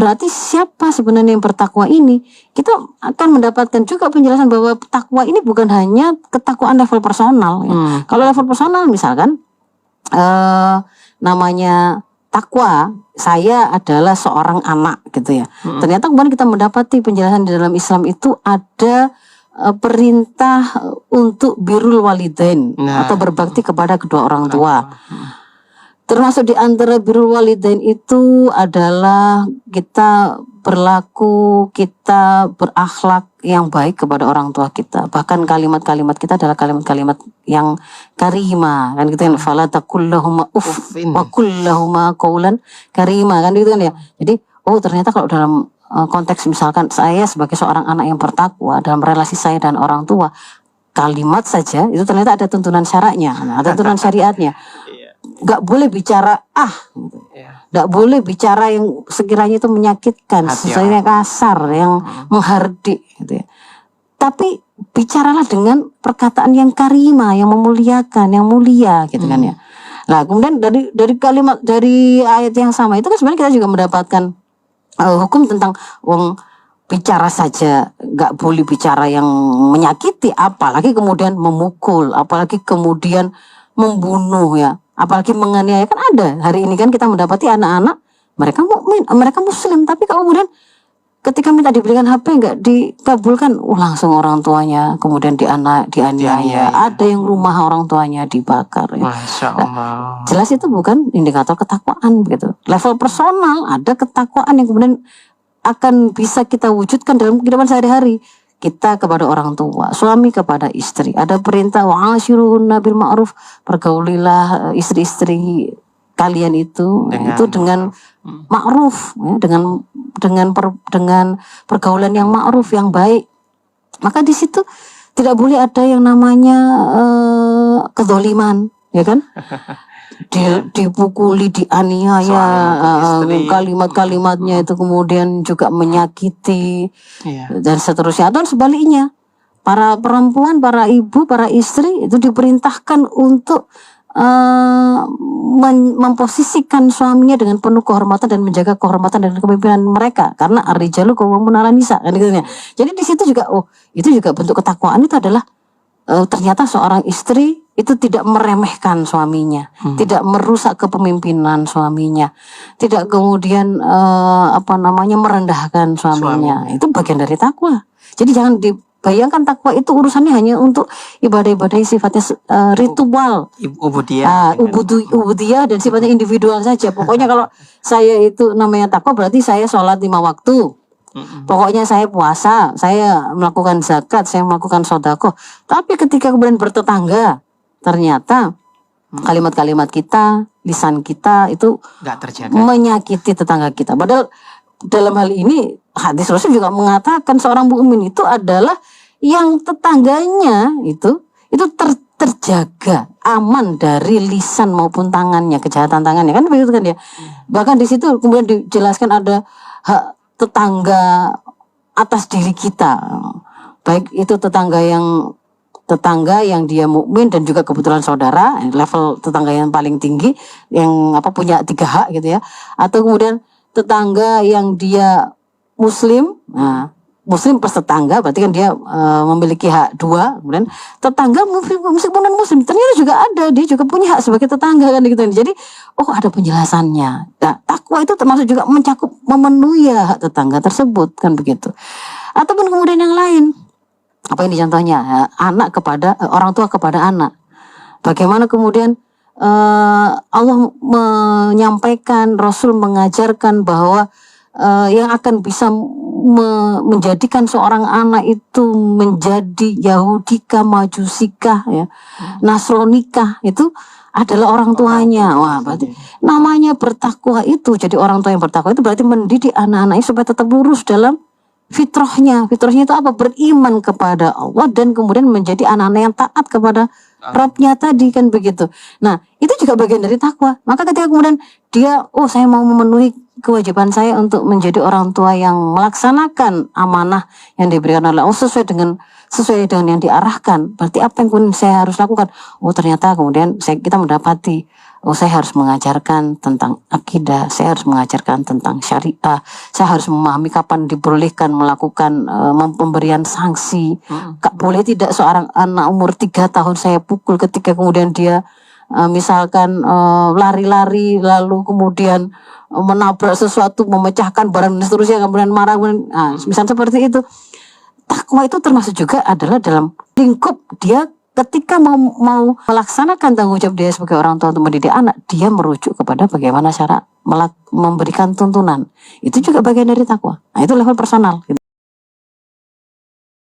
berarti siapa sebenarnya yang bertakwa ini? Kita akan mendapatkan juga penjelasan bahwa takwa ini bukan hanya ketakwaan level personal ya. Kalau level personal misalkan namanya takwa, saya adalah seorang anak gitu ya. Ternyata kemudian kita mendapati penjelasan di dalam Islam itu ada perintah untuk birrul walidain atau berbakti kepada kedua orang tua. Termasuk di antara birrul walidain itu adalah kita berlaku, kita berakhlak yang baik kepada orang tua kita. Bahkan kalimat-kalimat kita adalah kalimat-kalimat yang karimah, kan gitu kan. Fala taqul lahum uff wa qul lahum qawlan karimah, kan gitu kan ya. Jadi ternyata kalau dalam konteks misalkan saya sebagai seorang anak yang bertakwa dalam relasi saya dan orang tua, kalimat saja itu ternyata ada tuntunan syaratnya, ada tuntunan syariatnya. Gak boleh bicara gak boleh bicara yang sekiranya itu menyakitkan, sesuatu yang kasar, yang menghardik gitu ya. Tapi bicaralah dengan perkataan yang karimah, yang memuliakan, yang mulia gitu kan ya. Nah kemudian dari kalimat, dari ayat yang sama itu kan sebenarnya kita juga mendapatkan hukum tentang bicara saja gak boleh bicara yang menyakiti, apalagi kemudian memukul, apalagi kemudian membunuh ya, apalagi menganiaya. Kan ada hari ini kan kita mendapati anak-anak mereka mukmin, mereka muslim, tapi kemudian ketika minta diberikan HP nggak dikabulkan, langsung orang tuanya kemudian dianiaya. Ada yang rumah orang tuanya dibakar ya. Masya Allah. Jelas itu bukan indikator ketakwaan begitu. Level personal ada ketakwaan yang kemudian akan bisa kita wujudkan dalam kehidupan sehari-hari. Kita kepada orang tua, suami kepada istri, ada perintah wa'ashiruhunna bil ma'ruf, pergaulilah istri-istri kalian itu dengan ma'ruf ya, dengan pergaulan yang ma'ruf, yang baik. Maka di situ tidak boleh ada yang namanya kezaliman, ya kan? Dipukuli, dianiaya, kalimat-kalimatnya itu kemudian juga menyakiti dan seterusnya. Atau sebaliknya, para perempuan, para ibu, para istri itu diperintahkan untuk memposisikan suaminya dengan penuh kehormatan dan menjaga kehormatan dan kepemimpinan mereka, karena ar-rijalu qawwamun 'alan nisa, kan gitu ya. Jadi di situ juga itu juga bentuk ketakwaan, itu adalah ternyata seorang istri itu tidak meremehkan suaminya, tidak merusak kepemimpinan suaminya, tidak kemudian merendahkan suaminya. Itu bagian dari takwa. Jadi jangan dibayangkan takwa itu urusannya hanya untuk ibadah-ibadah yang sifatnya ritual, ubudiyah dan sifatnya individual saja. Pokoknya kalau saya itu namanya takwa berarti saya sholat 5 waktu. Pokoknya saya puasa, saya melakukan zakat, saya melakukan sedekah. Tapi ketika kemudian bertetangga, ternyata kalimat-kalimat kita, lisan kita itu nggak terjaga, menyakiti tetangga kita. Padahal dalam hal ini hadis Rasul juga mengatakan seorang mukmin itu adalah yang tetangganya itu terjaga, aman dari lisan maupun tangannya, kejahatan tangannya, kan begitu kan ya. Bahkan di situ kemudian dijelaskan ada hak tetangga atas diri kita, baik itu tetangga yang dia mukmin dan juga kebetulan saudara, level tetangga yang paling tinggi yang punya 3 hak gitu ya, atau kemudian tetangga yang dia muslim, muslim plus tetangga berarti kan dia memiliki hak 2. Kemudian tetangga meskipun non muslim ternyata juga ada, dia juga punya hak sebagai tetangga, kan gitu. Jadi ada penjelasannya. Nah, takwa itu termasuk juga mencakup memenuhi hak tetangga tersebut, kan begitu. Ataupun kemudian yang lain, apa ini contohnya, anak kepada orang tua kepada anak. Bagaimana kemudian Allah menyampaikan, Rasul mengajarkan bahwa yang akan bisa menjadikan seorang anak itu menjadi Yahudikah, Majusikah ya, Nasronikah, itu adalah orang tuanya. Wah, berarti namanya bertakwa itu, jadi orang tua yang bertakwa itu berarti mendidik anak-anaknya supaya tetap lurus dalam fitrahnya. Fitrahnya itu apa? Beriman kepada Allah dan kemudian menjadi anak-anak yang taat kepada Rabbnya tadi, kan begitu. Nah, itu juga bagian dari takwa. Maka ketika kemudian dia, saya mau memenuhi kewajiban saya untuk menjadi orang tua yang melaksanakan amanah yang diberikan oleh Allah sesuai dengan yang diarahkan. Berarti apa yang kemudian saya harus lakukan? Ternyata kemudian kita mendapati oh saya harus mengajarkan tentang akidah, saya harus mengajarkan tentang syariah, saya harus memahami kapan dibolehkan melakukan pemberian sanksi. Boleh tidak seorang anak umur 3 tahun saya pukul ketika kemudian dia misalkan lari-lari lalu kemudian menabrak sesuatu, memecahkan barang dan seterusnya, kemudian marah, misal seperti itu. Takwa itu termasuk juga adalah dalam lingkup dia ketika mau melaksanakan tanggung jawab dia sebagai orang tua untuk mendidik anak, dia merujuk kepada bagaimana cara memberikan tuntunan. Itu juga bagian dari takwa. Nah, itu level personal.